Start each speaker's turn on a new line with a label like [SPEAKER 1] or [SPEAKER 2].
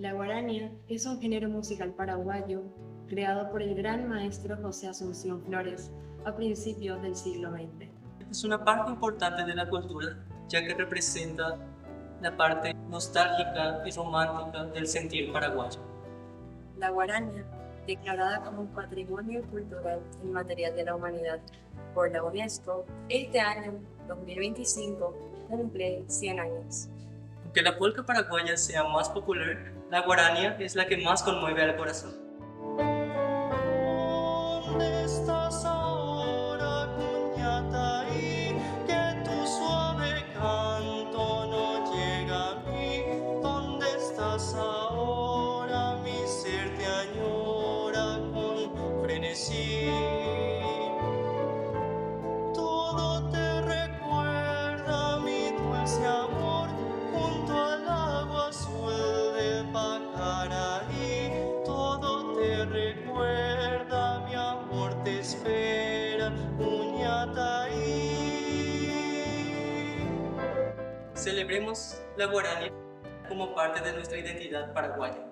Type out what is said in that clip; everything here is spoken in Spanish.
[SPEAKER 1] La guarania es un género musical paraguayo creado por el gran maestro José Asunción Flores a principios del siglo XX.
[SPEAKER 2] Es una parte importante de la cultura, ya que representa la parte nostálgica y romántica del sentir paraguayo.
[SPEAKER 1] La guarania, declarada como un patrimonio cultural inmaterial de la humanidad por la UNESCO, este año 2025 cumple 100 años.
[SPEAKER 2] Aunque la polca paraguaya sea más popular, la guarania es la que más conmueve al corazón.
[SPEAKER 3] ¿Dónde estás ahora, Cuñataí? Que tu suave canto no llega a mí. ¿Dónde estás ahora? Mi ser te añora con frenesí. Todo te recuerda mi dulce amor junto al agua azul de Pacaraí. Todo te recuerda, mi amor te espera, Cuñataí.
[SPEAKER 2] Celebremos la guarania como parte de nuestra identidad paraguaya.